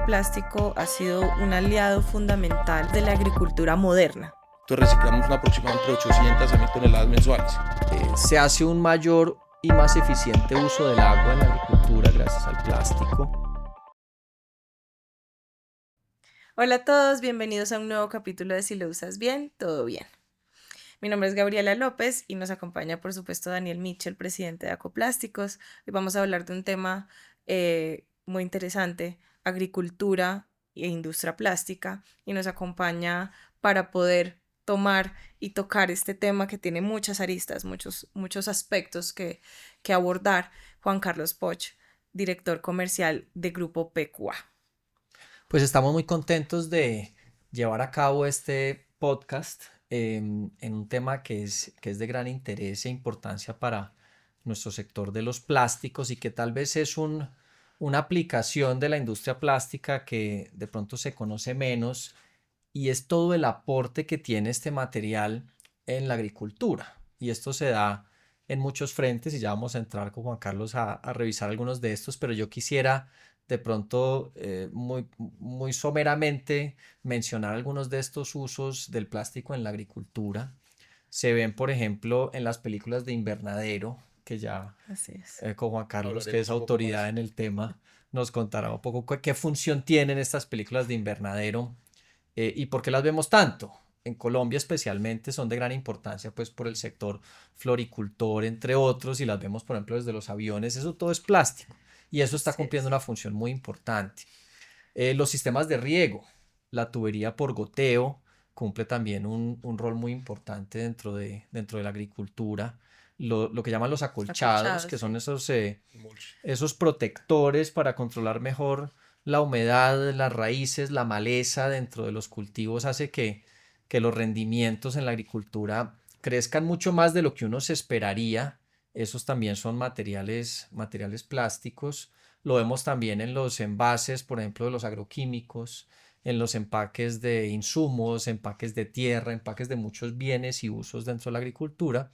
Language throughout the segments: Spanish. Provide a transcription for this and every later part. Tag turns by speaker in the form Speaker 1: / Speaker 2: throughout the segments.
Speaker 1: microplástico ha sido un aliado fundamental de la agricultura moderna.
Speaker 2: Entonces reciclamos un aproximado entre 800 a 1000 toneladas mensuales.
Speaker 3: Se hace un mayor y más eficiente uso del agua en la agricultura gracias al plástico.
Speaker 1: Hola a todos, bienvenidos a un nuevo capítulo de Si lo usas bien, todo bien. Mi nombre es Gabriela López y nos acompaña por supuesto Daniel Mitchell, presidente de Acoplásticos. Hoy vamos a hablar de un tema muy interesante, agricultura e industria plástica, y nos acompaña para poder tomar y tocar este tema que tiene muchas aristas, muchos aspectos que abordar, Juan Carlos Poch, director comercial de Grupo PQA.
Speaker 3: Pues estamos muy contentos de llevar a cabo este podcast en un tema que es de gran interés e importancia para nuestro sector de los plásticos y que tal vez es una aplicación de la industria plástica que de pronto se conoce menos, y es todo el aporte que tiene este material en la agricultura. Y esto se da en muchos frentes y ya vamos a entrar con Juan Carlos a revisar algunos de estos, pero yo quisiera de pronto muy someramente mencionar algunos de estos usos del plástico en la agricultura. Se ven, por ejemplo, en las películas de Invernadero, que ya con Juan Carlos, que es autoridad en el tema, nos contará un poco qué función tienen estas películas de Invernadero y por qué las vemos tanto. En Colombia especialmente son de gran importancia pues por el sector floricultor, entre otros, y las vemos por ejemplo desde los aviones. Eso todo es plástico y eso está cumpliendo una función muy importante. Los sistemas de riego, la tubería por goteo cumple también un rol muy importante dentro de la agricultura. Lo que llaman los acolchados, que son esos protectores para controlar mejor la humedad, las raíces, la maleza dentro de los cultivos, hace que los rendimientos en la agricultura crezcan mucho más de lo que uno se esperaría. Esos también son materiales plásticos. Lo vemos también en los envases, por ejemplo, de los agroquímicos, en los empaques de insumos, empaques de tierra, empaques de muchos bienes y usos dentro de la agricultura.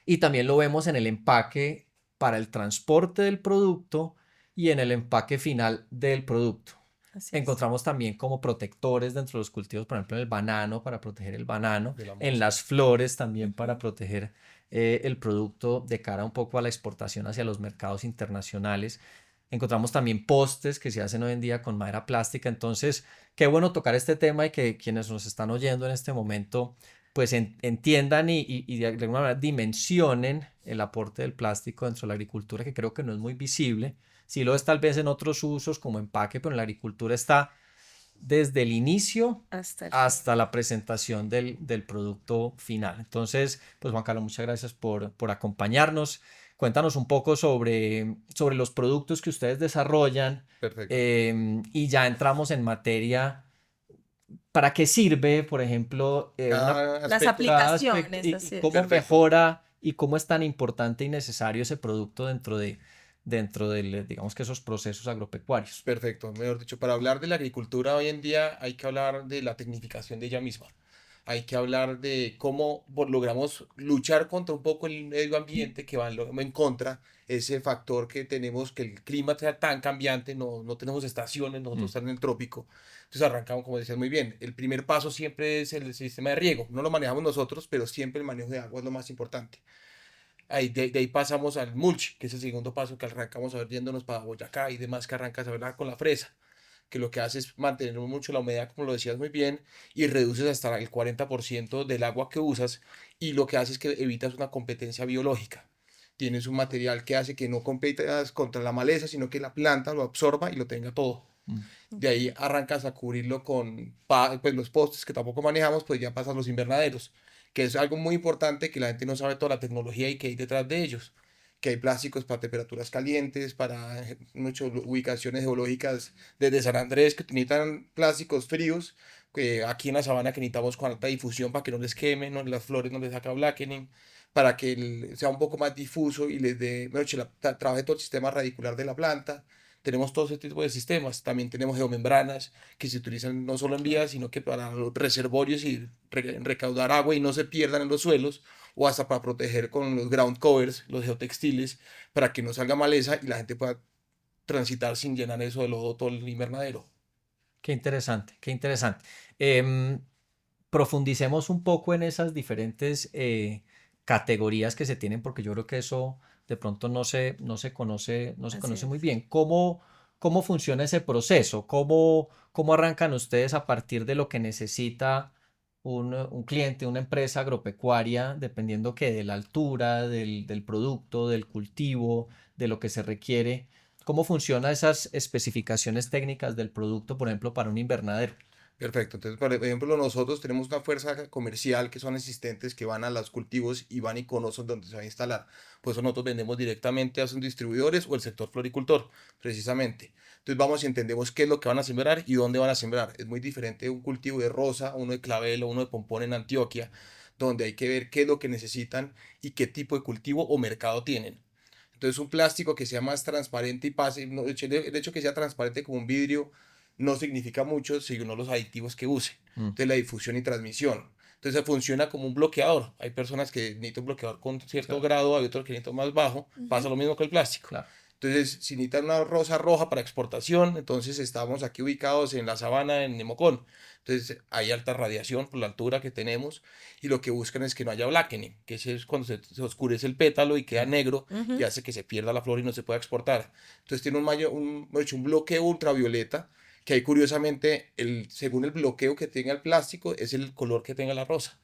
Speaker 3: Y también lo vemos en el empaque para el transporte del producto y en el empaque final del producto. Encontramos también como protectores dentro de los cultivos, por ejemplo en el banano, para proteger el banano, en las flores también para proteger el producto de cara un poco a la exportación hacia los mercados internacionales. Encontramos también postes que se hacen hoy en día con madera plástica. Entonces, qué bueno tocar este tema y que quienes nos están oyendo en este momento pues entiendan y de alguna manera dimensionen el aporte del plástico dentro de la agricultura, que creo que no es muy visible. Sí lo es tal vez en otros usos como empaque, pero en la agricultura está desde el inicio hasta la presentación del producto final. Entonces, pues Juan Carlos, muchas gracias por acompañarnos. Cuéntanos un poco sobre los productos que ustedes desarrollan.
Speaker 2: Perfecto.
Speaker 3: Y ya entramos en materia. ¿Para qué sirve, por ejemplo,
Speaker 1: las aplicaciones?
Speaker 3: y cómo mejora y cómo es tan importante y necesario ese producto dentro de digamos que esos procesos agropecuarios?
Speaker 2: Perfecto, mejor dicho, para hablar de la agricultura hoy en día hay que hablar de la tecnificación de ella misma. Hay que hablar de cómo logramos luchar contra un poco el medio ambiente que va en contra, ese factor que tenemos, que el clima sea tan cambiante, no tenemos estaciones, nosotros estamos en el trópico. Entonces arrancamos, como decías muy bien, el primer paso siempre es el sistema de riego. No lo manejamos nosotros, pero siempre el manejo de agua es lo más importante. De ahí pasamos al mulch, que es el segundo paso que arrancamos a ver yéndonos para Boyacá y demás, que arrancas a ver con la fresa, que lo que hace es mantener mucho la humedad, como lo decías muy bien, y reduces hasta el 40% del agua que usas, y lo que hace es que evitas una competencia biológica. Tienes un material que hace que no compitas contra la maleza, sino que la planta lo absorba y lo tenga todo. De ahí arrancas a cubrirlo con pues, los postes que tampoco manejamos, pues ya pasan los invernaderos, que es algo muy importante que la gente no sabe toda la tecnología y que hay detrás de ellos, que hay plásticos para temperaturas calientes, para muchas ubicaciones geológicas desde San Andrés que utilizan plásticos fríos, que aquí en la sabana que necesitamos con alta difusión para que no les quemen, no, las flores no les saca blackening, para que sea un poco más difuso y les dé, trabaje todo el sistema radicular de la planta. Tenemos todo ese tipo de sistemas. También tenemos geomembranas que se utilizan no solo en vías, sino que para los reservorios y recaudar agua y no se pierdan en los suelos, o hasta para proteger con los ground covers, los geotextiles, para que no salga maleza y la gente pueda transitar sin llenar eso de lodo todo el invernadero.
Speaker 3: Qué interesante, qué interesante. Em, Profundicemos un poco en esas diferentes categorías que se tienen, porque yo creo que eso de pronto no se
Speaker 1: Así
Speaker 3: conoce muy
Speaker 1: es.
Speaker 3: bien. ¿Cómo funciona ese proceso? ¿Cómo arrancan ustedes a partir de lo que necesita un cliente, una empresa agropecuaria, dependiendo que de la altura, del producto, del cultivo, de lo que se requiere? ¿Cómo funcionan esas especificaciones técnicas del producto, por ejemplo, para un invernadero?
Speaker 2: Perfecto. Entonces, por ejemplo, nosotros tenemos una fuerza comercial que son asistentes que van a los cultivos y van y conocen dónde se va a instalar. Por eso nosotros vendemos directamente a sus distribuidores o el sector floricultor, precisamente. Entonces vamos y entendemos qué es lo que van a sembrar y dónde van a sembrar. Es muy diferente un cultivo de rosa, uno de clavel o uno de pompón en Antioquia, donde hay que ver qué es lo que necesitan y qué tipo de cultivo o mercado tienen. Entonces un plástico que sea más transparente y pase, el hecho que sea transparente como un vidrio no significa mucho según los aditivos que use.
Speaker 3: Mm,
Speaker 2: Entonces la difusión y transmisión. Entonces funciona como un bloqueador. Hay personas que necesitan un bloqueador con cierto
Speaker 3: claro,
Speaker 2: grado, hay otros que necesitan más bajo. Pasa
Speaker 1: Ujú.
Speaker 2: lo mismo que el plástico.
Speaker 3: claro.
Speaker 2: Entonces, si necesitan una rosa roja para exportación, entonces estamos aquí ubicados en la sabana, en Nemocón. Entonces, hay alta radiación por la altura que tenemos y lo que buscan es que no haya blackening, que ese es cuando se oscurece el pétalo y queda negro y
Speaker 1: Ujú.
Speaker 2: hace que se pierda la flor y no se pueda exportar. Entonces, tiene un bloqueo ultravioleta que ahí curiosamente, según el bloqueo que tenga el plástico, es el color que tenga la rosa.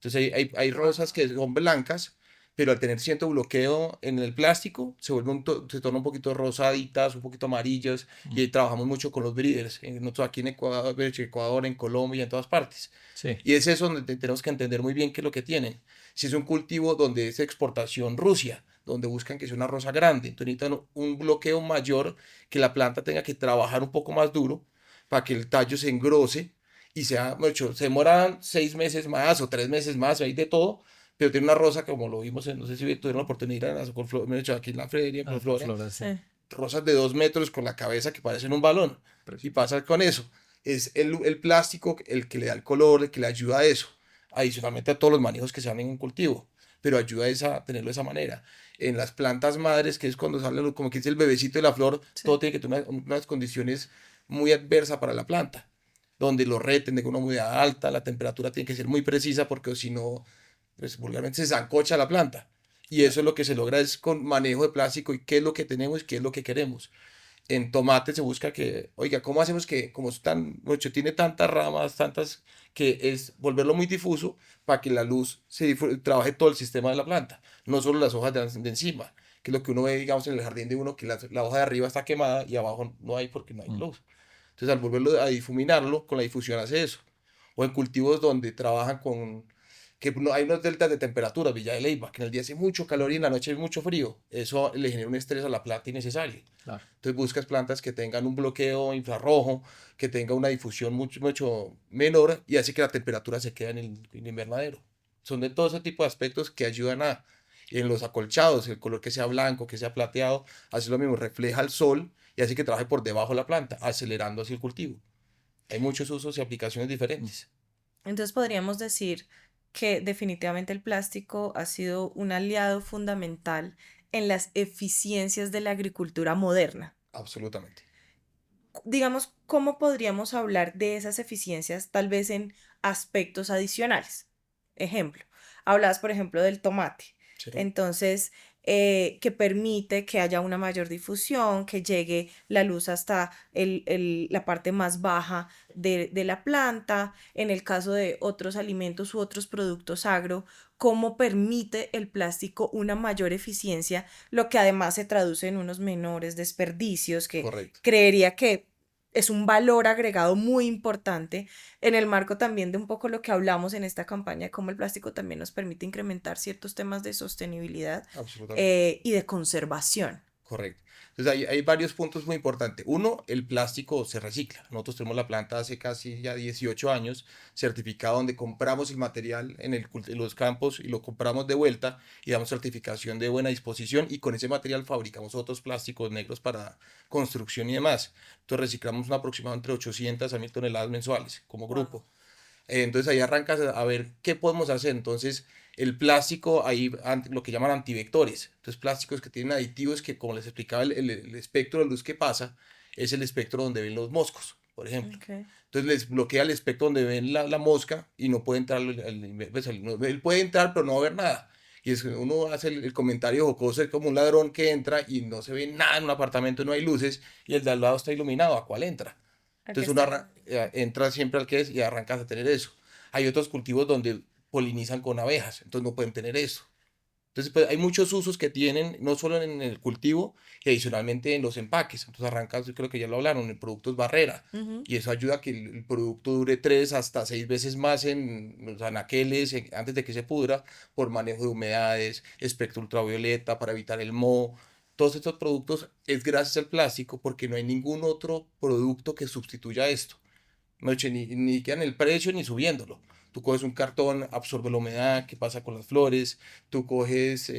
Speaker 2: Entonces hay rosas que son blancas, pero al tener cierto bloqueo en el plástico, se tornan un poquito rosaditas, un poquito amarillas, y
Speaker 3: Mm,
Speaker 2: ahí trabajamos mucho con los breeders, nosotros aquí en Ecuador, en Colombia y en todas partes.
Speaker 3: sí.
Speaker 2: Y es eso donde tenemos que entender muy bien qué es lo que tienen. Si es un cultivo donde es exportación Rusia, donde buscan que sea una rosa grande, entonces necesitan un bloqueo mayor, que la planta tenga que trabajar un poco más duro para que el tallo se engrose y sea, mucho, se demoran 6 meses más o 3 meses más, hay de todo, pero tiene una rosa, como lo vimos, no sé si tuvieron la oportunidad de ir a la Socorflora, me he hecho aquí en la feria, en
Speaker 3: Ah, con
Speaker 2: Flora,
Speaker 3: flores, sí.
Speaker 1: Sí.
Speaker 2: rosas de 2 metros con la cabeza que parecen un balón. Y
Speaker 3: Precioso.
Speaker 2: pasa con eso. Es el plástico el que le da el color, el que le ayuda a eso. Adicionalmente a todos los manejos que se dan en un cultivo. Pero ayuda a tenerlo de esa manera. En las plantas madres, que es cuando sale, como que dice el bebecito de la flor,
Speaker 1: Sí.
Speaker 2: todo tiene que tener unas condiciones muy adversas para la planta. Donde lo reten de una humedad alta, la temperatura tiene que ser muy precisa porque si no, pues vulgarmente se zancocha la planta. Y
Speaker 3: Claro.
Speaker 2: eso es lo que se logra es con manejo de plástico y qué es lo que tenemos y qué es lo que queremos. En tomate se busca que, oiga, ¿cómo hacemos que, como es tan, mucho, tiene tantas ramas, tantas, que es volverlo muy difuso para que la luz trabaje todo el sistema de la planta, no solo las hojas de encima, que es lo que uno ve, digamos, en el jardín de uno, que la hoja de arriba está quemada y abajo no hay porque no hay
Speaker 3: Mm,
Speaker 2: luz. Entonces, al volverlo a difuminarlo, con la difusión hace eso. O en cultivos donde trabajan con, que no, hay unos deltas de temperatura, Villa de Leyva, que en el día hace mucho calor y en la noche hay mucho frío. Eso le genera un estrés a la planta innecesario.
Speaker 3: claro.
Speaker 2: Entonces buscas plantas que tengan un bloqueo infrarrojo, que tenga una difusión mucho, mucho menor y hace que la temperatura se quede en el invernadero. Son de todo ese tipo de aspectos que ayudan a, en los acolchados, el color que sea blanco, que sea plateado, hace lo mismo, refleja el sol y hace que trabaje por debajo de la planta, acelerando así el cultivo. Hay muchos usos y aplicaciones
Speaker 3: Mm.
Speaker 2: diferentes.
Speaker 1: Entonces podríamos decir que definitivamente el plástico ha sido un aliado fundamental en las eficiencias de la agricultura moderna.
Speaker 2: Absolutamente.
Speaker 1: Digamos, ¿cómo podríamos hablar de esas eficiencias tal vez en aspectos adicionales? Ejemplo, hablabas, por ejemplo, del tomate.
Speaker 2: Sí,
Speaker 1: Entonces, que permite que haya una mayor difusión, que llegue la luz hasta la parte más baja de la planta. En el caso de otros alimentos u otros productos agro, cómo permite el plástico una mayor eficiencia, lo que además se traduce en unos menores desperdicios que
Speaker 2: correcto.
Speaker 1: creería que es un valor agregado muy importante en el marco también de un poco lo que hablamos en esta campaña, de cómo el plástico también nos permite incrementar ciertos temas de sostenibilidad
Speaker 2: Absolutamente.
Speaker 1: y de conservación.
Speaker 2: Correcto. Entonces hay varios puntos muy importantes. Uno, el plástico se recicla. Nosotros tenemos la planta hace casi ya 18 años, certificado donde compramos el material en los campos y lo compramos de vuelta y damos certificación de buena disposición y con ese material fabricamos otros plásticos negros para construcción y demás. Entonces reciclamos un aproximado entre 800 a 1000 toneladas mensuales como
Speaker 1: Wow.
Speaker 2: grupo. Entonces ahí arrancas a ver qué podemos hacer. Entonces, El plástico, hay lo que llaman antivectores. Entonces, plásticos que tienen aditivos que, como les explicaba, el espectro de luz que pasa es el espectro donde ven los moscos, por ejemplo.
Speaker 1: Ok.
Speaker 2: Entonces, les bloquea el espectro donde ven la mosca y no puede entrar, él puede entrar, pero no va a ver nada. Y es que uno hace el comentario jocoso, es como un ladrón que entra y no se ve nada en un apartamento, no hay luces y el de al lado está iluminado. ¿A cuál entra?
Speaker 1: Aquí
Speaker 2: Entonces uno
Speaker 1: está.
Speaker 2: entra siempre al que es y arrancas a tener eso. Hay otros cultivos donde polinizan con abejas, entonces no pueden tener eso. Entonces pues, hay muchos usos que tienen, no solo en el cultivo, y adicionalmente en los empaques. Entonces arrancas, yo creo que ya lo hablaron, en productos barrera.
Speaker 1: Ujú.
Speaker 2: Y eso ayuda a que el producto dure 3 hasta 6 veces más en los anaqueles, antes de que se pudra, por manejo de humedades, espectro ultravioleta, para evitar el moho. Todos estos productos es gracias al plástico porque no hay ningún otro producto que sustituya esto. No, ni queda en el precio ni subiéndolo. Tú coges un cartón, absorbe la humedad, ¿qué pasa con las flores? Tú coges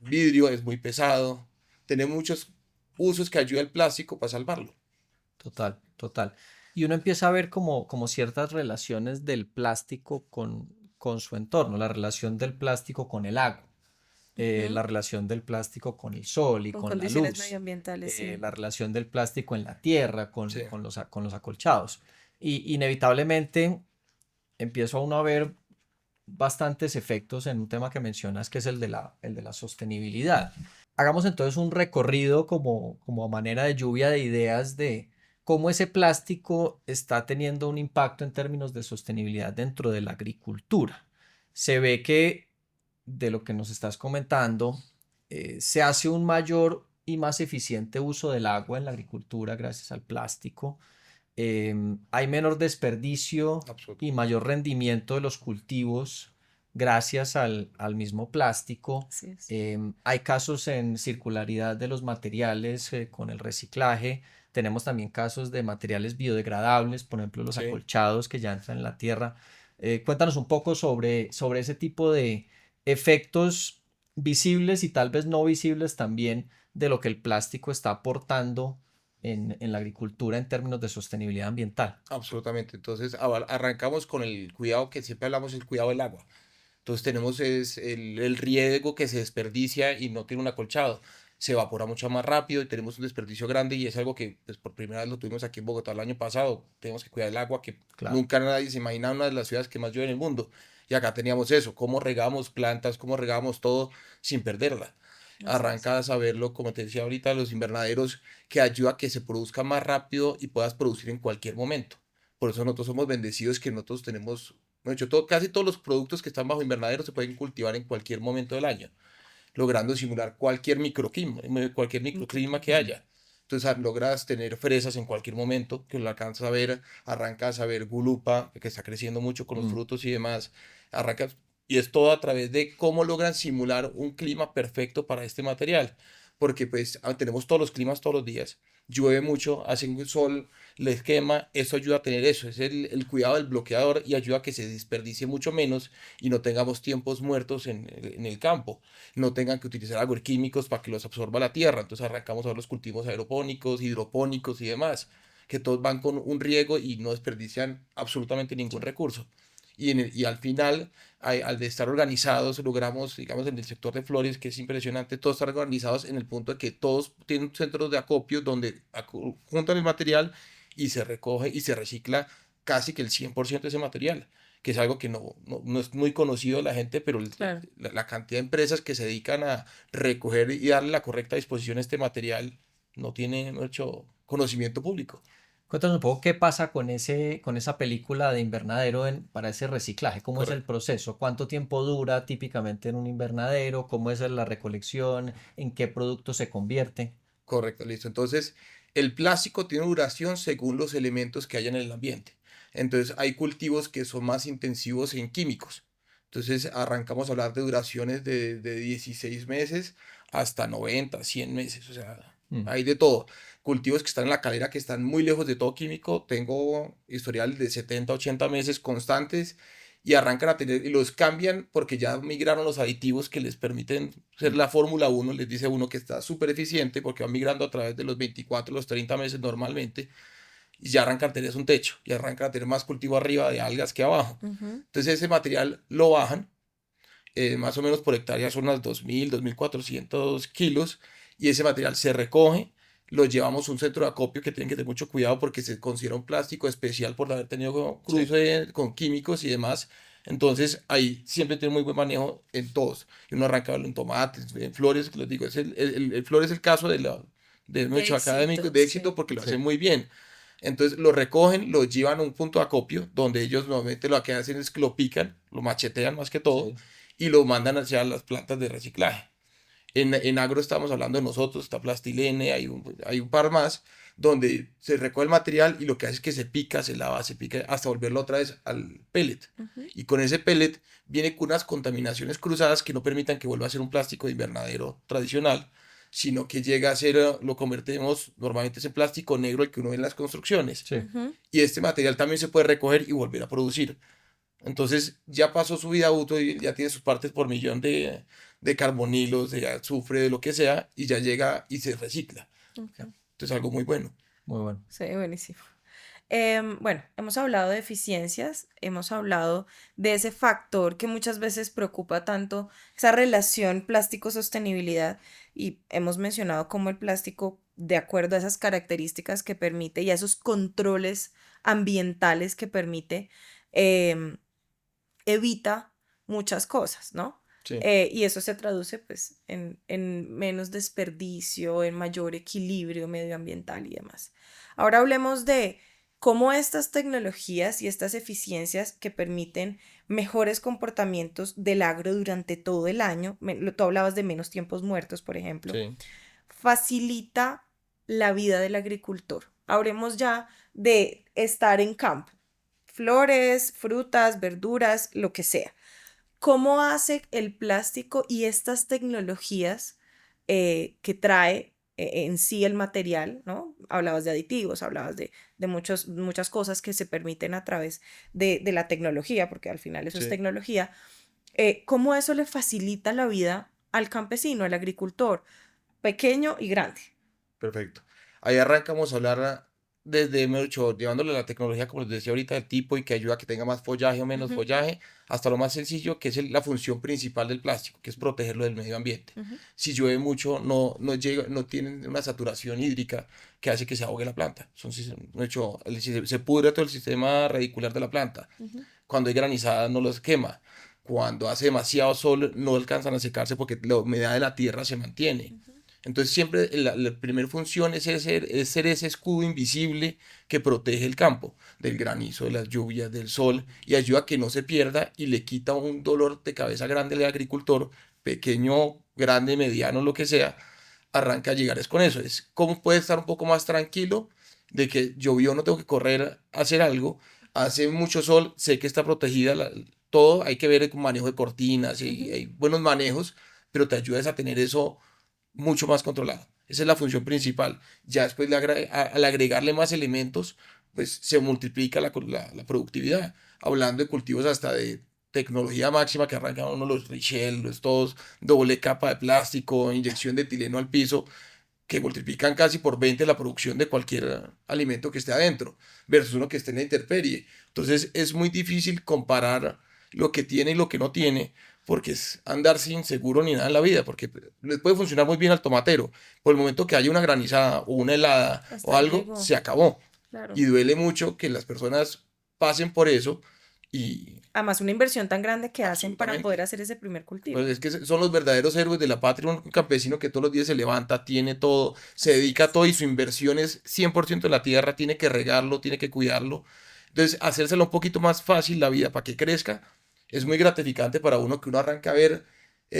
Speaker 2: vidrio, es muy pesado. Tiene muchos usos que ayuda el plástico para salvarlo.
Speaker 3: Total, total. Y uno empieza a ver como ciertas relaciones del plástico con su entorno, la relación del plástico con el agua,
Speaker 1: Ujú.
Speaker 3: la relación del plástico con el sol y
Speaker 1: Con
Speaker 3: con la
Speaker 1: condiciones
Speaker 3: luz,
Speaker 1: medioambientales, sí.
Speaker 3: la relación del plástico en la tierra
Speaker 2: Sí,
Speaker 3: con los acolchados. Y inevitablemente empieza uno a ver bastantes efectos en un tema que mencionas, que es el de la sostenibilidad. Hagamos entonces un recorrido como a manera de lluvia de ideas de cómo ese plástico está teniendo un impacto en términos de sostenibilidad dentro de la agricultura. Se ve que de lo que nos estás comentando, se hace un mayor y más eficiente uso del agua en la agricultura gracias al plástico. Hay menor desperdicio y
Speaker 2: absolutamente.
Speaker 3: mayor rendimiento de los cultivos gracias al mismo plástico.
Speaker 1: Así es.
Speaker 3: Hay casos en circularidad de los materiales con el reciclaje. Tenemos también casos de materiales biodegradables, por ejemplo, los
Speaker 2: Sí.
Speaker 3: acolchados que ya entran en la tierra. Cuéntanos un poco sobre ese tipo de efectos visibles y tal vez no visibles también de lo que el plástico está aportando en la agricultura en términos de sostenibilidad ambiental.
Speaker 2: Absolutamente. Entonces, arrancamos con el cuidado que siempre hablamos, el cuidado del agua. Entonces tenemos es el riego que se desperdicia y no tiene un acolchado. Se evapora mucho más rápido y tenemos un desperdicio grande y es algo que pues, por primera vez lo tuvimos aquí en Bogotá el año pasado. Tenemos que cuidar el agua que
Speaker 3: Claro.
Speaker 2: nunca nadie se imagina una de las ciudades que más llueve en el mundo. Y acá teníamos eso, cómo regamos plantas, cómo regamos todo sin perderla.
Speaker 1: Así es.
Speaker 2: Arranca a saberlo, como te decía ahorita, los invernaderos que ayuda a que se produzca más rápido y puedas producir en cualquier momento. Por eso nosotros somos bendecidos que nosotros tenemos, de hecho, casi todos los productos que están bajo invernadero se pueden cultivar en cualquier momento del año, logrando simular cualquier microclima que haya. Entonces logras tener fresas en cualquier momento, que lo alcanzas a ver, arrancas a ver gulupa, que está creciendo mucho con los
Speaker 3: Mm,
Speaker 2: frutos y demás, arrancas, y es todo a través de cómo logran simular un clima perfecto para este material, porque pues tenemos todos los climas todos los días, llueve mucho, hace un sol, les quema, eso ayuda a tener eso, es el cuidado del bloqueador y ayuda a que se desperdicie mucho menos y no tengamos tiempos muertos en el campo, no tengan que utilizar agroquímicos para que los absorba la tierra. Entonces arrancamos a ver los cultivos aeropónicos, hidropónicos y demás, que todos van con un riego y no desperdician absolutamente ningún recurso. Y al final, al de estar organizados, logramos, digamos, en el sector de flores, que es impresionante, todos están organizados en el punto de que todos tienen centros de acopio donde juntan el material y se recoge y se recicla casi que el 100% de ese material, que es algo que no es muy conocido de la gente, pero
Speaker 1: Claro.
Speaker 2: la cantidad de empresas que se dedican a recoger y darle la correcta disposición a este material no tiene mucho conocimiento público.
Speaker 3: Cuéntanos un poco qué pasa con esa película de invernadero para ese reciclaje, cómo es el
Speaker 2: Correcto.
Speaker 3: proceso, cuánto tiempo dura típicamente en un invernadero, cómo es la recolección, en qué producto se convierte.
Speaker 2: Correcto, listo. Entonces, el plástico tiene duración según los elementos que hay en el ambiente. Entonces, hay cultivos que son más intensivos en químicos. Entonces, arrancamos a hablar de duraciones de 16 meses hasta 90, 100 meses. O sea,
Speaker 3: Mm,
Speaker 2: hay de todo. Cultivos que están en la calera, que están muy lejos de todo químico. Tengo historial de 70, 80 meses constantes y arrancan a tener, y los cambian porque ya migraron los aditivos que les permiten ser la Fórmula Uno, les dice uno que está súper eficiente porque va migrando a través de los 24, los 30 meses normalmente, y ya arrancan a tener un techo, y arrancan a tener más cultivo arriba de algas que abajo.
Speaker 1: Ujú.
Speaker 2: Entonces ese material lo bajan más o menos por hectárea son unas 2.400 kilos, y ese material se recoge, lo llevamos a un centro de acopio que tienen que tener mucho cuidado porque se considera un plástico especial por haber tenido
Speaker 3: Sí.
Speaker 2: cruce con químicos y demás. Entonces ahí siempre tiene muy buen manejo en todos. Y uno arranca en tomates, en flores, que les digo, el flor es el caso de
Speaker 1: De
Speaker 2: nuestro académico
Speaker 1: éxito,
Speaker 2: de éxito
Speaker 1: sí.
Speaker 2: porque lo
Speaker 3: Sí.
Speaker 2: hacen muy bien. Entonces lo recogen, lo llevan a un punto de acopio donde ellos normalmente lo que hacen es que lo pican, lo machetean más que todo
Speaker 3: Sí.
Speaker 2: y lo mandan hacia las plantas de reciclaje. En agro estamos hablando de nosotros, está Plastilene, hay un par más, donde se recoge el material y lo que hace es que se pica, se lava, se pica hasta volverlo otra vez al pellet.
Speaker 1: Ujú.
Speaker 2: Y con ese pellet viene con unas contaminaciones cruzadas que no permitan que vuelva a ser un plástico de invernadero tradicional, sino que llega a ser, lo convertimos, normalmente es en plástico negro el que uno ve en las construcciones.
Speaker 3: Sí.
Speaker 1: Ujú.
Speaker 2: Y este material también se puede recoger y volver a producir. Entonces ya pasó su vida útil y ya tiene sus partes por millón de carbonilos, de azufre, de lo que sea, y ya llega y se recicla. ¿Ya?
Speaker 1: Ok.
Speaker 2: Entonces algo muy bueno.
Speaker 3: Muy bueno.
Speaker 1: Sí, buenísimo. Bueno, hemos hablado de eficiencias, hemos hablado de ese factor que muchas veces preocupa tanto, esa relación plástico-sostenibilidad, y hemos mencionado cómo el plástico, de acuerdo a esas características que permite y a esos controles ambientales que permite, em, evita muchas cosas, ¿no?
Speaker 2: Sí,
Speaker 1: Y eso se traduce pues en menos desperdicio, en mayor equilibrio medioambiental y demás. Ahora hablemos de cómo estas tecnologías y estas eficiencias que permiten mejores comportamientos del agro durante todo el año, tú hablabas de menos tiempos muertos, por ejemplo,
Speaker 2: sí,
Speaker 1: facilita la vida del agricultor. Hablemos ya de estar en campo, flores, frutas, verduras, lo que sea. ¿Cómo hace el plástico y estas tecnologías que trae en sí el material, ¿no? Hablabas de aditivos, hablabas de muchas cosas que se permiten a través de la tecnología, porque al final eso es
Speaker 2: sí.
Speaker 1: tecnología. ¿Cómo eso le facilita la vida al campesino, al agricultor, pequeño y grande?
Speaker 2: Perfecto. Ahí arrancamos a hablar desde mucho, llevándole la tecnología, como les decía ahorita, del tipo y que ayuda a que tenga más follaje o menos
Speaker 1: Ujú,
Speaker 2: follaje, hasta lo más sencillo, que es la función principal del plástico, que es protegerlo del medio ambiente.
Speaker 1: ujú,
Speaker 2: Si llueve mucho, no llega, no tienen una saturación hídrica que hace que se ahogue la planta. De hecho, se pudre todo el sistema radicular de la planta.
Speaker 1: ujú.
Speaker 2: Cuando hay granizada, no los quema. Cuando hace demasiado sol, no alcanzan a secarse porque la humedad de la tierra se mantiene. Entonces siempre la primera función es ser ese escudo invisible que protege el campo del granizo, de las lluvias, del sol y ayuda a que no se pierda y le quita un dolor de cabeza grande al agricultor, pequeño, grande, mediano, lo que sea, arranca a llegar es con eso. Es cómo puede estar un poco más tranquilo de que llovió, no tengo que correr a hacer algo, hace mucho sol, sé que está protegida, todo, hay que ver el manejo de cortinas y
Speaker 1: Ujú.
Speaker 2: hay buenos manejos, pero te ayudas a tener eso mucho más controlado. Esa es la función principal. Ya después, al agregarle más elementos, pues se multiplica la productividad. Hablando de cultivos hasta de tecnología máxima que arrancan uno los Richel, los todos, doble capa de plástico, inyección de etileno al piso, que multiplican casi por 20 la producción de cualquier alimento que esté adentro, versus uno que esté en la intemperie. Entonces es muy difícil comparar lo que tiene y lo que no tiene, porque es andar sin seguro ni nada en la vida, porque les puede funcionar muy bien al tomatero. Por el momento que haya una granizada o una helada
Speaker 1: Hasta
Speaker 2: o
Speaker 1: ahí
Speaker 2: algo,
Speaker 1: llegó,
Speaker 2: se acabó.
Speaker 1: claro.
Speaker 2: Y duele mucho que las personas pasen por eso y
Speaker 1: Además, una inversión tan grande que hacen para poder
Speaker 2: absolutamente.
Speaker 1: hacer ese primer cultivo.
Speaker 2: Pues es que son los verdaderos héroes de la patria, un campesino que todos los días se levanta, tiene todo, se
Speaker 1: Así
Speaker 2: dedica a
Speaker 1: es.
Speaker 2: todo y su inversión es 100% en la tierra, tiene que regarlo, tiene que cuidarlo. Entonces, hacérselo un poquito más fácil la vida para que crezca es muy gratificante para uno que uno arranca a ver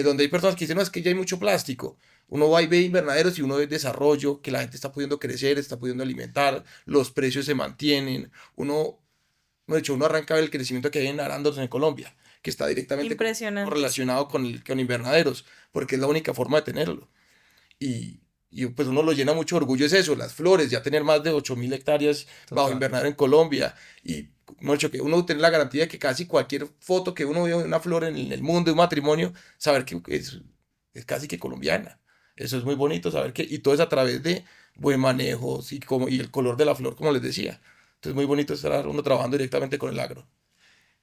Speaker 2: donde hay personas que dicen, no, es que ya hay mucho plástico. Uno va y ve invernaderos y uno ve desarrollo, que la gente está pudiendo crecer, está pudiendo alimentar, los precios se mantienen. De hecho, uno arranca a ver el crecimiento que hay en arándanos en Colombia, que está directamente
Speaker 1: Impresionante, sí.
Speaker 2: correlacionado con invernaderos, porque es la única forma de tenerlo. Y, y pues uno lo llena mucho de orgullo, es eso, las flores, ya tener más de 8.000 hectáreas bajo
Speaker 3: Total.
Speaker 2: invernadero en Colombia. Y mucho que uno tiene la garantía de que casi cualquier foto que uno vea de una flor en el mundo, de un matrimonio, saber que es casi que colombiana. Eso es muy bonito saber que, y todo es a través de buen manejo y el color de la flor, como les decía. Entonces, muy bonito estar uno trabajando directamente con el agro.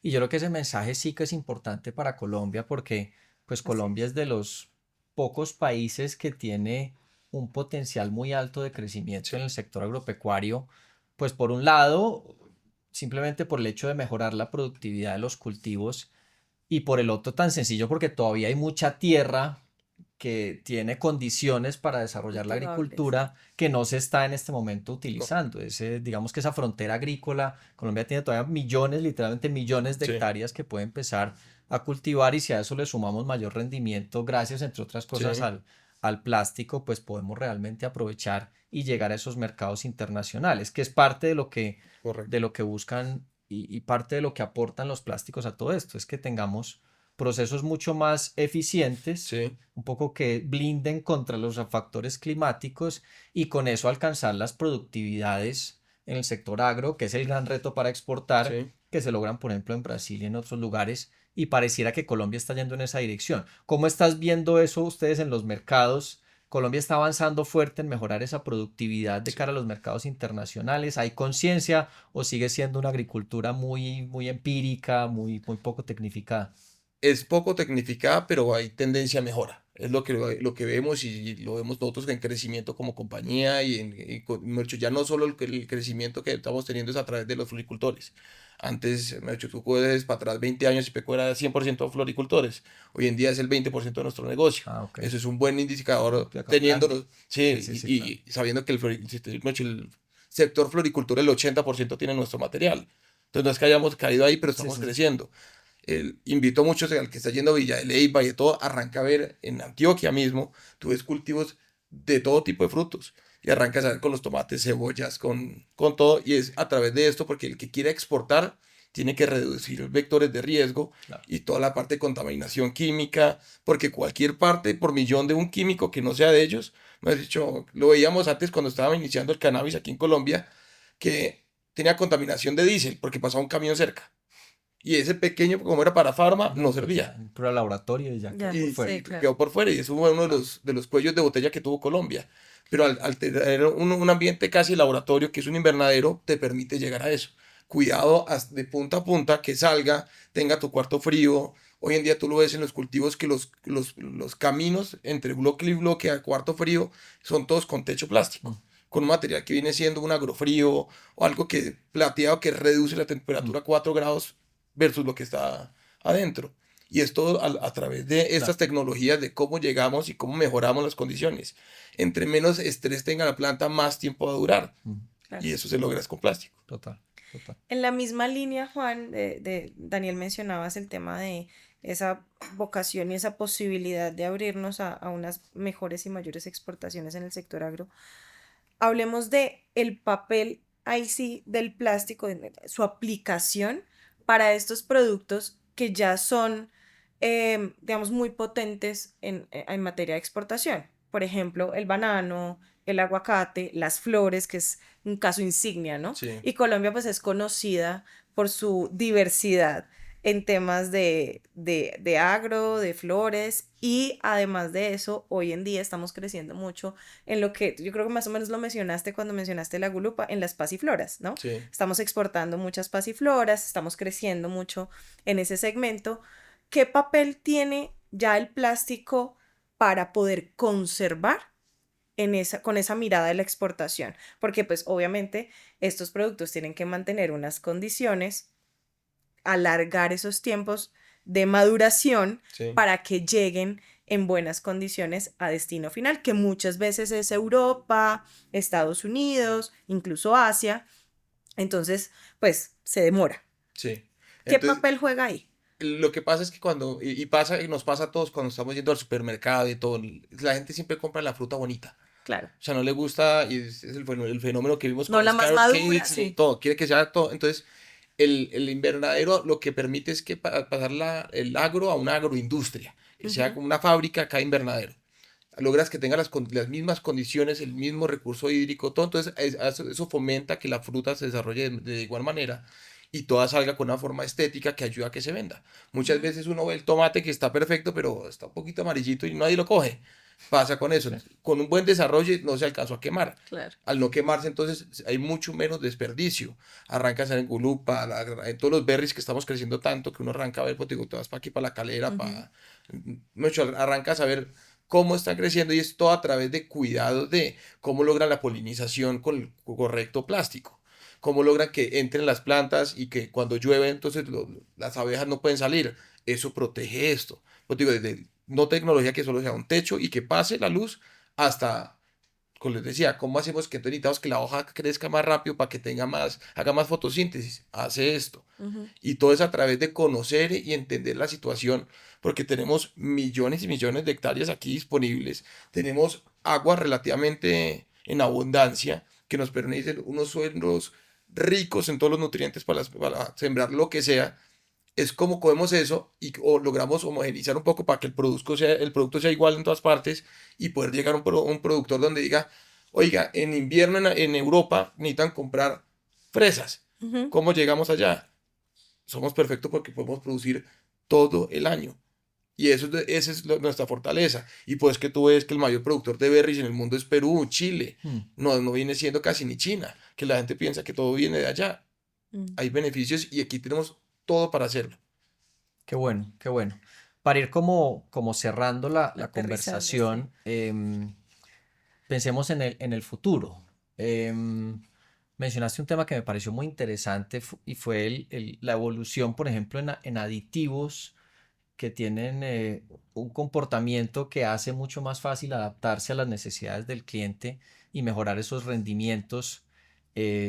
Speaker 3: Y yo creo que ese mensaje sí que es importante para Colombia porque pues
Speaker 1: Así
Speaker 3: Colombia
Speaker 1: es.
Speaker 3: es de los pocos países que tiene un potencial muy alto de crecimiento en
Speaker 2: Sí,
Speaker 3: el sector agropecuario, pues por un lado, simplemente por el hecho de mejorar la productividad de los cultivos y por el otro tan sencillo porque todavía hay mucha tierra que tiene condiciones para desarrollar la
Speaker 1: Cultivables.
Speaker 3: agricultura que no se está en este momento
Speaker 2: correcto.
Speaker 3: utilizando. Digamos que esa frontera agrícola, Colombia tiene todavía millones, literalmente millones de
Speaker 2: Sí,
Speaker 3: hectáreas que puede empezar a cultivar y si a eso le sumamos mayor rendimiento, gracias entre otras cosas
Speaker 2: sí,
Speaker 3: al plástico, pues podemos realmente aprovechar y llegar a esos mercados internacionales, que es parte de
Speaker 2: correcto.
Speaker 3: lo que buscan y parte de lo que aportan los plásticos a todo esto, es que tengamos procesos mucho más eficientes,
Speaker 2: Sí,
Speaker 3: un poco que blinden contra los factores climáticos y con eso alcanzar las productividades en el sector agro, que es el gran reto para exportar,
Speaker 2: sí.
Speaker 3: que se logran, por ejemplo, en Brasil y en otros lugares, y pareciera que Colombia está yendo en esa dirección. ¿Cómo estás viendo eso ustedes en los mercados? ¿Colombia está avanzando fuerte en mejorar esa productividad de
Speaker 2: Sí.
Speaker 3: cara a los mercados internacionales? ¿Hay conciencia o sigue siendo una agricultura muy, muy empírica, muy poco tecnificada?
Speaker 2: Es poco tecnificada, pero hay tendencia a mejora. Es lo que vemos y lo vemos nosotros en crecimiento como compañía mejor dicho, ya no solo el crecimiento que estamos teniendo es a través de los floricultores. Antes, mejor dicho, tú puedes para atrás 20 años y Peco era 100% floricultores. Hoy en día es el 20% de nuestro negocio.
Speaker 3: Ah, ok.
Speaker 2: Eso es un buen indicador
Speaker 3: De acoplaje.
Speaker 2: teniéndolo,
Speaker 3: Sí,
Speaker 2: sí,
Speaker 3: sí, sí, claro.
Speaker 2: y sabiendo que mejor dicho, el sector floricultura el 80% tiene nuestro material. Entonces no es que hayamos caído ahí, pero
Speaker 3: Sí,
Speaker 2: estamos
Speaker 3: sí, sí.
Speaker 2: creciendo. Invito a muchos al que está yendo a Villa de Leyva y de todo, arranca a ver en Antioquia mismo, tú ves cultivos de todo tipo de frutos y arrancas a ver con los tomates, cebollas, con todo y es a través de esto porque el que quiere exportar tiene que reducir vectores de riesgo
Speaker 3: Claro.
Speaker 2: y toda la parte de contaminación química, porque cualquier parte por millón de un químico que no sea de ellos, me has dicho, lo veíamos antes cuando estaba iniciando el cannabis aquí en Colombia, que tenía contaminación de diésel porque pasaba un camión cerca. Y ese pequeño, como era para farma, no
Speaker 3: No, pues ya,
Speaker 2: servía.
Speaker 3: puro laboratorio y ya quedó
Speaker 1: Ya,
Speaker 3: por
Speaker 2: Y,
Speaker 3: fuera.
Speaker 1: sí,
Speaker 2: y
Speaker 1: claro.
Speaker 2: quedó por fuera. Y eso fue uno de
Speaker 3: Claro.
Speaker 2: los cuellos de botella que tuvo Colombia. Pero al tener un ambiente casi laboratorio, que es un invernadero, te permite llegar a eso. Cuidado de punta a punta, que salga, tenga tu cuarto frío. Hoy en día tú lo ves en los cultivos que los caminos entre bloque y bloque a cuarto frío son todos con techo
Speaker 3: Mm,
Speaker 2: plástico, con un material que viene siendo un agrofrío o algo que plateado que reduce la
Speaker 3: mm,
Speaker 2: temperatura a 4 grados versus lo que está adentro. Y es todo a través de estas
Speaker 3: claro.
Speaker 2: tecnologías de cómo llegamos y cómo mejoramos las condiciones. Entre menos estrés tenga la planta, más tiempo va a durar.
Speaker 3: Mm,
Speaker 1: Claro.
Speaker 2: Y eso se logra es con plástico.
Speaker 3: total, total.
Speaker 1: En la misma línea, Juan, de Daniel, mencionabas el tema de esa vocación y esa posibilidad de abrirnos a unas mejores y mayores exportaciones en el sector agro. Hablemos de el papel ahí sí del plástico, de su aplicación para estos productos que ya son, digamos, muy potentes en materia de exportación. Por ejemplo, el banano, el aguacate, las flores, que es un caso insignia, ¿no?
Speaker 2: Sí,
Speaker 1: Y Colombia pues es conocida por su diversidad en temas de agro, de flores y además de eso, hoy en día estamos creciendo mucho en lo que yo creo que más o menos lo mencionaste cuando mencionaste la gulupa, en las pasifloras, ¿no?
Speaker 2: sí.
Speaker 1: Estamos exportando muchas pasifloras, estamos creciendo mucho en ese segmento. ¿Qué papel tiene ya el plástico para poder conservar con esa mirada de la exportación? Porque pues obviamente estos productos tienen que mantener unas condiciones, alargar esos tiempos de maduración
Speaker 2: Sí.
Speaker 1: para que lleguen en buenas condiciones a destino final, que muchas veces es Europa, Estados Unidos, incluso Asia. Entonces, pues se demora.
Speaker 2: Sí.
Speaker 1: ¿Qué
Speaker 2: Entonces,
Speaker 1: papel juega ahí?
Speaker 2: lo que pasa es que y nos pasa a todos cuando estamos yendo al supermercado y todo, la gente siempre compra la fruta bonita.
Speaker 1: Claro.
Speaker 2: O sea, no le gusta, y es el fenómeno que vimos
Speaker 1: No
Speaker 2: con
Speaker 1: la
Speaker 2: los
Speaker 1: más
Speaker 2: carrot
Speaker 1: madura,
Speaker 2: cakes,
Speaker 1: sí.
Speaker 2: todo, quiere que sea todo. Entonces, el invernadero lo que permite es que pasar el agro a una agroindustria, que sea
Speaker 1: Ujú.
Speaker 2: como una fábrica cada invernadero. Logras que tenga las mismas condiciones, el mismo recurso hídrico, todo. Entonces, eso fomenta que la fruta se desarrolle de igual manera y toda salga con una forma estética que ayuda a que se venda. Muchas
Speaker 1: Mm.
Speaker 2: veces uno ve el tomate que está perfecto, pero está un poquito amarillito y nadie lo coge. pasa con eso.
Speaker 3: Sí.
Speaker 2: Con un buen desarrollo no se alcanzó a quemar.
Speaker 1: Claro.
Speaker 2: Al no quemarse, entonces hay mucho menos desperdicio. Arrancas en Gulupa, en todos los berries que estamos creciendo tanto, que uno arranca a ver, pues digo, te vas para aquí, para la calera,
Speaker 1: Ujú.
Speaker 2: mucho, arrancas a ver cómo están creciendo y es todo a través de cuidados de cómo logran la polinización con el correcto plástico. Cómo logran que entren las plantas y que cuando llueve, entonces las abejas no pueden salir. Eso protege esto. Pues digo, desde no tecnología que solo sea un techo y que pase la luz hasta, como les decía, ¿cómo hacemos que entonces necesitamos que la hoja crezca más rápido para que tenga más, haga más fotosíntesis? Hace esto.
Speaker 1: Ujú.
Speaker 2: Y todo es a través de conocer y entender la situación, porque tenemos millones y millones de hectáreas aquí disponibles. Tenemos agua relativamente en abundancia que nos permiten unos suelos ricos en todos los nutrientes para sembrar lo que sea. Es como cogemos eso y o logramos homogeneizar un poco para que el producto sea igual en todas partes y poder llegar a un productor donde diga, oiga, en invierno en Europa necesitan comprar fresas.
Speaker 1: Ujú.
Speaker 2: ¿Cómo llegamos allá? Somos perfectos porque podemos producir todo el año. Y esa es nuestra fortaleza. Y pues que tú ves que el mayor productor de berries en el mundo es Perú, Chile.
Speaker 3: Mm.
Speaker 2: No viene siendo casi ni China, que la gente piensa que todo viene de allá.
Speaker 1: Mm.
Speaker 2: Hay beneficios y aquí tenemos todo para hacerlo.
Speaker 3: Qué bueno, qué bueno. Para ir como cerrando la
Speaker 1: Aterrizando, sí.
Speaker 3: conversación, pensemos en el futuro. Em, Mencionaste un tema que me pareció muy interesante y fue la evolución, por ejemplo, en aditivos que tienen un comportamiento que hace mucho más fácil adaptarse a las necesidades del cliente y mejorar esos rendimientos,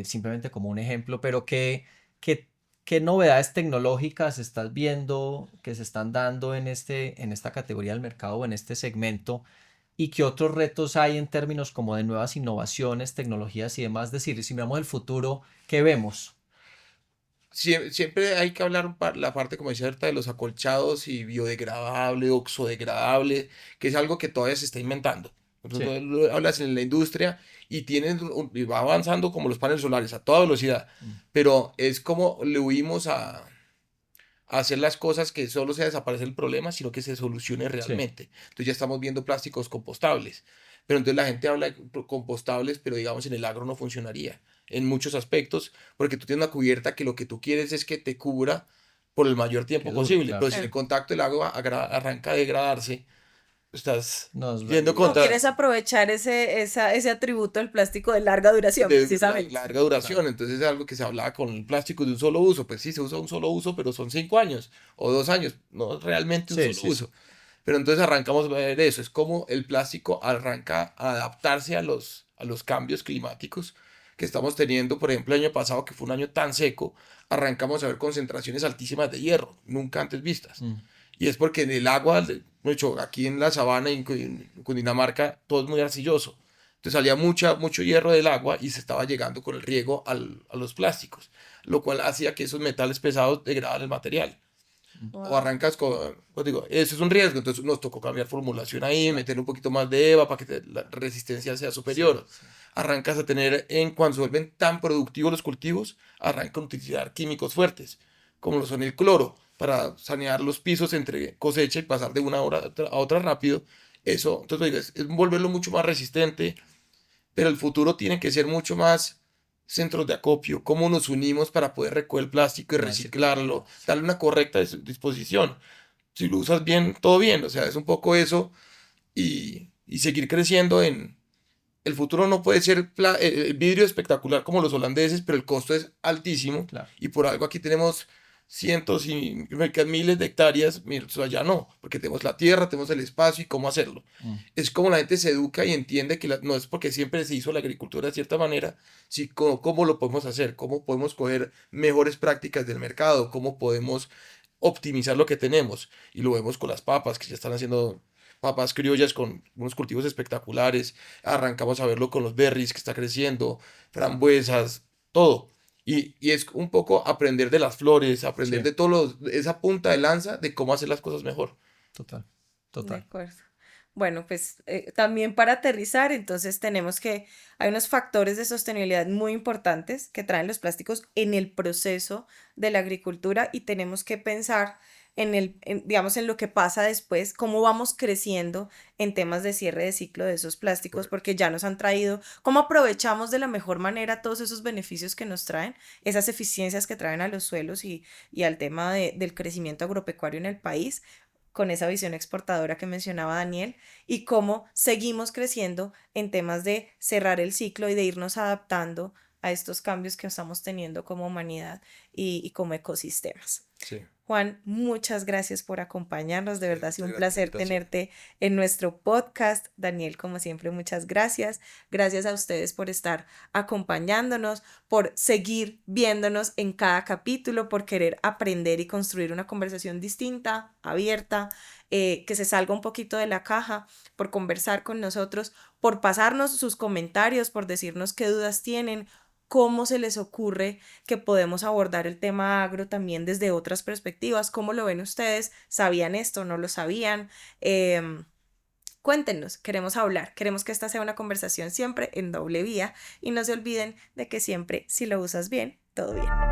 Speaker 3: simplemente como un ejemplo, pero qué, qué novedades tecnológicas estás viendo que se están dando en esta categoría del mercado o en este segmento y qué otros retos hay en términos como de nuevas innovaciones, tecnologías y demás. Es decir, si miramos el futuro, ¿qué vemos?
Speaker 2: Siempre hay que hablar la parte, como decía ahorita, de los acolchados y biodegradable, oxodegradable, que es algo que todavía se está inventando. Por
Speaker 3: Sí.
Speaker 2: ejemplo, hablas en la industria y y va avanzando como los paneles solares a toda velocidad,
Speaker 3: Mm.
Speaker 2: pero es como le huimos a hacer las cosas que solo sea desaparecer el problema, sino que se solucione
Speaker 3: Sí.
Speaker 2: realmente. Entonces ya estamos viendo plásticos compostables. Pero entonces la gente habla de compostables, pero digamos en el agro no funcionaría en muchos aspectos, porque tú tienes una cubierta que lo que tú quieres es que te cubra por el mayor
Speaker 3: Qué
Speaker 2: tiempo
Speaker 3: dure,
Speaker 2: posible.
Speaker 3: claro.
Speaker 2: Pero si en el
Speaker 1: Claro.
Speaker 2: contacto el agua arranca a degradarse, estás
Speaker 3: No,
Speaker 2: yendo
Speaker 1: No
Speaker 2: contra
Speaker 1: quieres aprovechar ese atributo del plástico de larga duración,
Speaker 2: de
Speaker 1: precisamente.
Speaker 2: larga
Speaker 3: claro.
Speaker 2: duración. Entonces es algo que se hablaba con el plástico de un solo uso. Pues sí, se usa un solo uso, pero son 5 años o 2 años, no realmente un
Speaker 3: Sí,
Speaker 2: solo
Speaker 3: sí, sí.
Speaker 2: uso. Pero entonces arrancamos a ver eso, es como el plástico arranca a adaptarse a los cambios climáticos que estamos teniendo. Por ejemplo, el año pasado, que fue un año tan seco, arrancamos a ver concentraciones altísimas de hierro, nunca antes vistas.
Speaker 3: Mm.
Speaker 2: Y es porque en el agua, de hecho, aquí en la sabana y en Cundinamarca, todo es muy arcilloso. Entonces salía mucho hierro del agua y se estaba llegando con el riego a los plásticos, lo cual hacía que esos metales pesados degradaran el material o
Speaker 1: Wow.
Speaker 2: arrancas con, pues digo, eso es un riesgo, entonces nos tocó cambiar formulación ahí, meter un poquito más de EVA para que la resistencia sea
Speaker 3: Sí,
Speaker 2: superior.
Speaker 3: sí.
Speaker 2: Arrancas a tener, cuando se vuelven tan productivos los cultivos, arrancan a utilizar químicos fuertes, como lo son el cloro, para sanear los pisos entre cosecha y pasar de una hora a otra rápido. Eso, entonces, digo, es volverlo mucho más resistente, pero el futuro tiene que ser mucho más centros de acopio, cómo nos unimos para poder recoger el plástico y
Speaker 3: Más circular.
Speaker 2: reciclarlo,
Speaker 3: Sí.
Speaker 2: darle una correcta disposición. Si lo usas bien, todo bien, o sea, es un poco eso y seguir creciendo en... El futuro no puede ser el vidrio espectacular como los holandeses, pero el costo es altísimo
Speaker 3: Claro.
Speaker 2: y por algo aquí tenemos cientos y miles de hectáreas, mientras allá no, porque tenemos la tierra, tenemos el espacio y cómo hacerlo.
Speaker 3: Mm.
Speaker 2: Es como la gente se educa y entiende que no es porque siempre se hizo la agricultura de cierta manera, sino cómo lo podemos hacer, cómo podemos coger mejores prácticas del mercado, cómo podemos optimizar lo que tenemos. Y lo vemos con las papas, que ya están haciendo papas criollas con unos cultivos espectaculares. Arrancamos a verlo con los berries que está creciendo, frambuesas, todo. Y es un poco aprender de las flores, aprender
Speaker 3: Sí,
Speaker 2: de esa punta de lanza de cómo hacer las cosas mejor.
Speaker 3: total,
Speaker 1: De
Speaker 3: total.
Speaker 1: acuerdo. Bueno, pues también para aterrizar, entonces hay unos factores de sostenibilidad muy importantes que traen los plásticos en el proceso de la agricultura y tenemos que pensar digamos, en lo que pasa después, cómo vamos creciendo en temas de cierre de ciclo de esos plásticos, porque ya nos han traído, cómo aprovechamos de la mejor manera todos esos beneficios que nos traen, esas eficiencias que traen a los suelos y al tema del crecimiento agropecuario en el país, con esa visión exportadora que mencionaba Daniel, y cómo seguimos creciendo en temas de cerrar el ciclo y de irnos adaptando a estos cambios que estamos teniendo como humanidad y como ecosistemas.
Speaker 2: Sí,
Speaker 1: Juan, muchas gracias por acompañarnos. De
Speaker 2: sí,
Speaker 1: verdad ha sido
Speaker 2: muchas
Speaker 1: un
Speaker 2: gracias por la
Speaker 1: placer
Speaker 2: invitación.
Speaker 1: tenerte en nuestro podcast. Daniel, como siempre, muchas gracias. Gracias a ustedes por estar acompañándonos, por seguir viéndonos en cada capítulo, por querer aprender y construir una conversación distinta, abierta, que se salga un poquito de la caja, por conversar con nosotros, por pasarnos sus comentarios, por decirnos qué dudas tienen, cómo se les ocurre que podemos abordar el tema agro también desde otras perspectivas. ¿Cómo lo ven ustedes? ¿Sabían esto? ¿No lo sabían? Em, Cuéntenos, queremos hablar, queremos que esta sea una conversación siempre en doble vía y no se olviden de que siempre, si lo usas bien, todo bien.